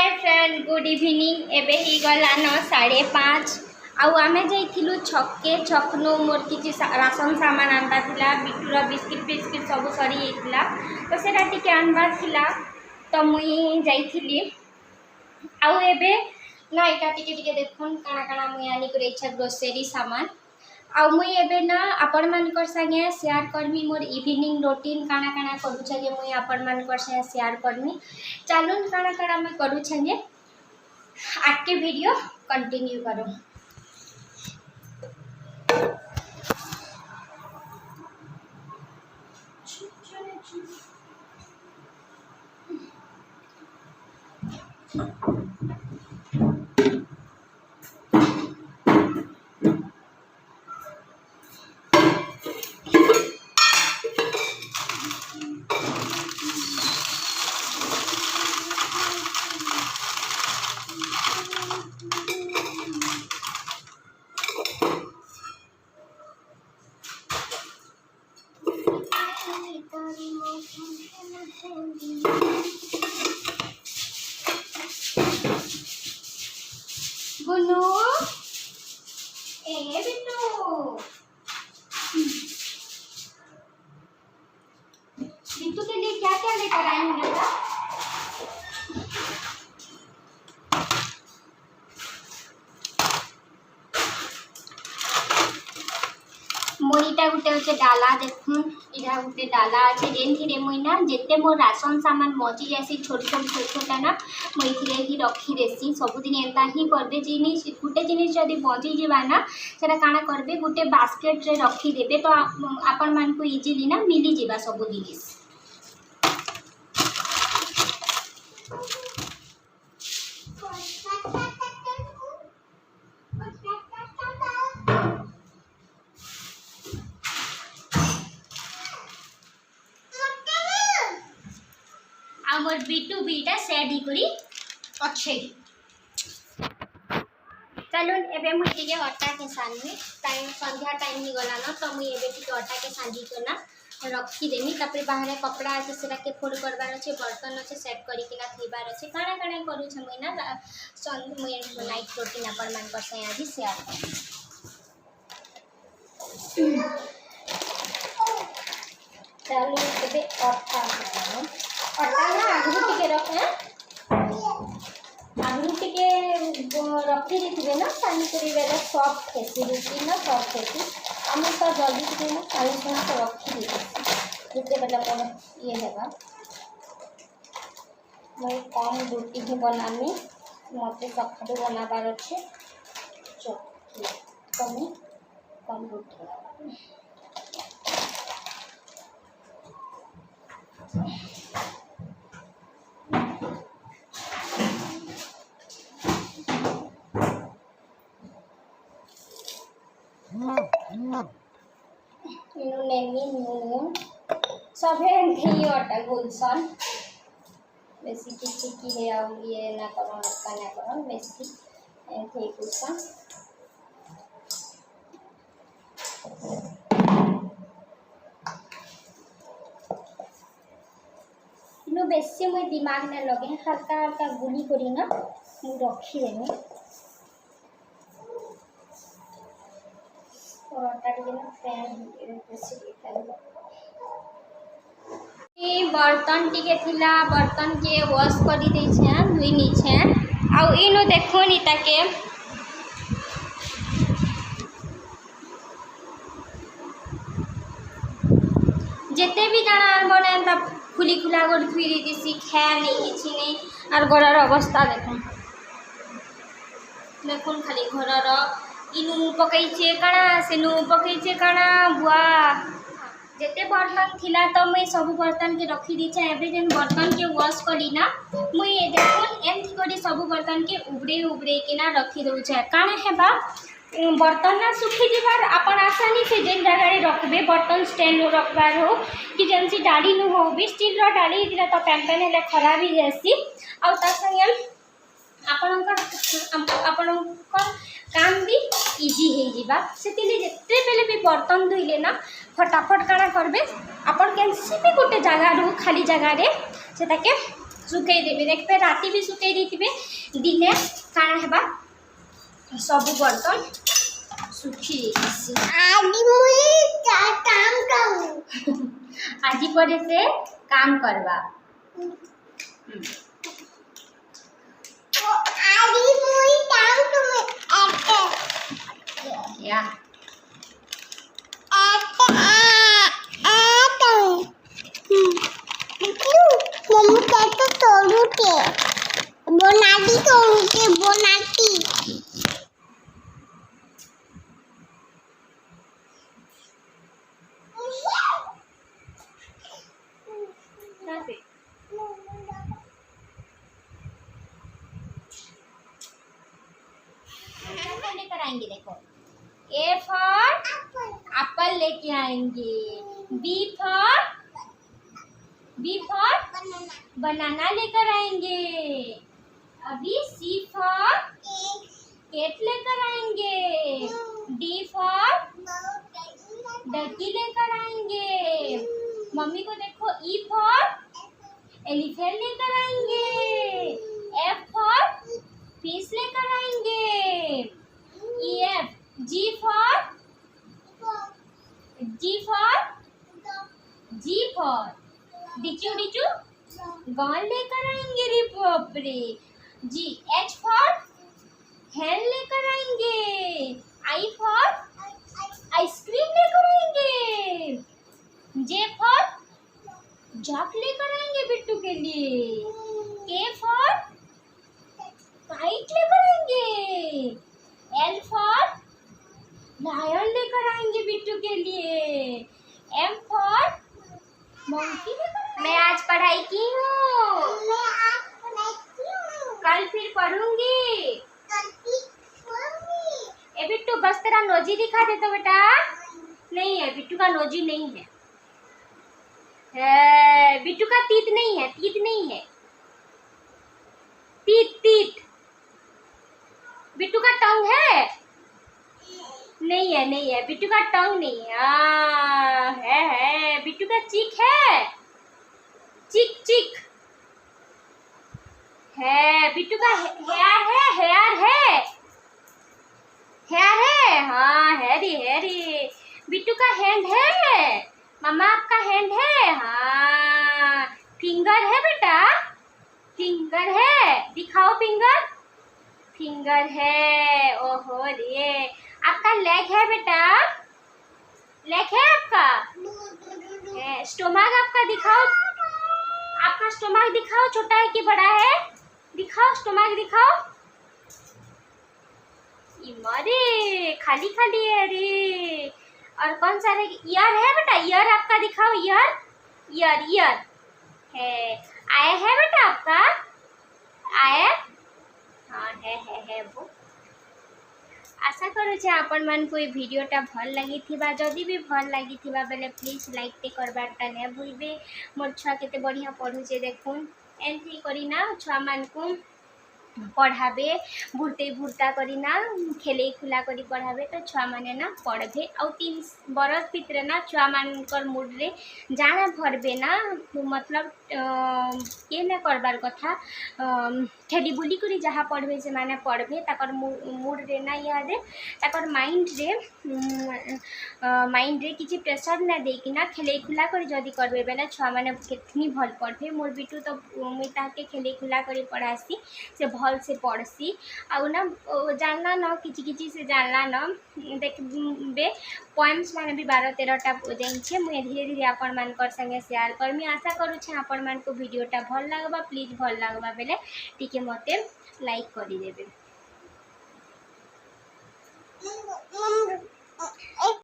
Hi friend good evening एबे ही गलान 5:30 आउ आमे जाइथिलु छक्के छकनु मोर किछि राशन सामान आनबा थिला बिटुर बिस्किट सब सरी हेतिला तो सेटा टिके आनबा थिला तो मुई जाइथिली आउ एबे ना एटा टिके देखुन काना काना मुई आनी करे इच्छा ग्रोसरी सामान आउ मुई एबे ना आपण मानकर संगे शेयर करमी मोर इवनिंग रूटीन काना काना करू छे मुई आपण मानकर संगे शेयर करमी चलून काना काना मैं करू छे आके वीडियो कंटिन्यू करो। गुनू ए बिट्टू के लिए क्या क्या लेकर आई हूँ बेटा? मोईटा गुटे होचे डाला देखुन इरा गुटे डाला अच्छे जेनथिरे मुई ना जेते मोर राशन सामान मजी जासी छोट छोटा ना मुई थिरे ही रखी देसी सबुदिन एंता ही करबे जिनिस गुटे जिनिस जदी बजी जीवा ना सेटा काना करबे गुटे बास्केट रे रखी देबे तो आपन मान को इजीली ना मिली जीवा सब जिनिस। मोर बिटू बीटा सेडी करी अच्छे चलून एबे मुई टिके आटा के सानमी टाइम संध्या टाइम नि गला न तो मुई एबे टिके आटा के साजी तो ना रखी देमी तापर बाहर कपड़ा আছে सेटा के फोल्ड करबार আছে बर्तन আছে सेट करी किना थीबार আছে काना काना करू छ मुई ना संध मुई नाइट रूटीन अपन मान पर से आज शेयर चलो एबे आटा ना आगु टिके रखे आगु टिके रखी देथिबे ना पानी करी बेला सॉफ्ट हेसी रुटी ना सॉफ्ट हेसी हम तो जल्दी टिके ना पानी से रखी देते रुटे बेला मोर ये हेबा मैं कम रुटी ही बनामी मते सखाडू बनाबार अच्छे कम रुटी सभे नहीं आटा गुलसन बेसी टिकी है आ ये ना करो ना करो बेसी एथे गुलसन नो बेसी मैं दिमाग ना लगे हल्का हल्का गुली करी ना मु रखी देनी और आटा के ना फैन बेसी बर्तन टिके थिला बर्तन के वॉश करी दै छै धुई नी छै आ इनो देखो नीता के जेते भी जाना बने त खुली खुला कर धुई दी दिसी खाया नहीं किछि नहीं और घरर अवस्था देखो देखुन खाली घरर इनु पकई छे काना सेनु पकई छे काना बुआ जेते बर्तन थिला तो मैं सब बर्तन के रखी दी छे एबे जेन बर्तन के वॉश करी ना मुई देखुन एमथि करी सब बर्तन के उबरे के ना रखी दउ छे काना हेबा बर्तन ना सुखी जीवार अपन आसानी से जेन जगह रे रखबे बर्तन स्टैंड रखबार हो कि जेनसी डाली न हो भी स्टील रो डाली दिला तो पैन हेले खराब ही जैसी आ ता संगे आपणकर काम भी इजी हो जावा से जिते बेले भी बर्तन धोइले ना फटाफट काना करबे आपण कैंसी भी गोटे जगार खाली जगार से सुखई देबे देखबे राति भी सुखई देथिबे दिने काना हेबा सब बर्तन सुखी जाइसी। आज पर से काम करवा या लेकर आएंगे देखो ए फॉर एप्पल लेके आएंगे बी फॉर बनाना लेकर आएंगे अभी सी फॉर केट लेकर आएंगे डी फॉर डकी लेकर आएंगे मम्मी को देखो ई फॉर एलिफेंट लेकर आएंगे एफ फॉर फिश लेकर आएंगे ई एफ जी फॉर डिचू गन लेकर आएंगे रे बाप रे जी एच फॉर हैन लेकर आएंगे आई फॉर आइसक्रीम लेकर आएंगे जे फॉर जग लेकर आएंगे बिट्टू के लिए के फॉर काइट लेकर आएंगे एल फॉर लायन लेकर आएंगे बिट्टू के लिए एम फॉर मंकी लेकर मैं आज पढ़ाई की हूँ कल फिर पढ़ूंगी ए बिट्टू बस तेरा नोजी दिखा दे तो बेटा नहीं है बिट्टू का नोजी नहीं है बिट्टू का तीत नहीं है तीत बिट्टू का टंग है नहीं है बिट्टू का टंग नहीं है बिट्टू का चीक है चीक है बिट्टू का हेयर है हाँ है रे बिट्टू का हैंड है मम्मा आपका हैंड है हाँ फिंगर है बेटा फिंगर है दिखाओ फिंगर है ओहो रे आपका लेग है बेटा लेग है आपका स्टोमक आपका दिखाओ आपका स्टोमक दिखाओ छोटा है कि बड़ा है दिखाओ स्टोमक दिखाओ मरे खाली है रे और कौन सा ईयर है बेटा ईयर आपका दिखाओ ईयर है आया है बेटा आपका आया हाँ है वो आशा करुचे आपण मन को वीडियोटा भल लगी थिबा जदि भी भल लगी थिबा बेले प्लीज लाइक टे करबाटा ने भूलबे मोर छुआ केते बढ़िया पढ़ुचे देखुन एंट्री करिना छुआ मान को पढ़ाबे भुर्ता करिना खेले खुला करी पढ़ाबे तो छुआ माने ना पढ़बे आ 3 बरस भितर ना छुआ मानकर मूड रे जाना भरबे ना मतलब ये ना करबार कथा खेली बुली करी जहाँ पढ़बे से माने पढ़बे ताकर मूड रे ना याद ताकर माइंड रे किसी प्रेशर ना देकी ना खेले खुला करी जदी करबे बेला छुआ माने कितनी भल पढ़बे मोर बिटू तो मुई ताके खेले खुला करी पढ़ासी से भल से पढ़सी आउ ना जानला न किछि से जानला न देखबे पॉइंट्स माने भी 12-13टा जाइछे मुझे धीरे धीरे आपण मानकर संगे शेयर करमी आशा करूछे आपण मान को वीडियोटा भल लागबा प्लीज भल लागबा बेले टिके मते लाइक करि देबे।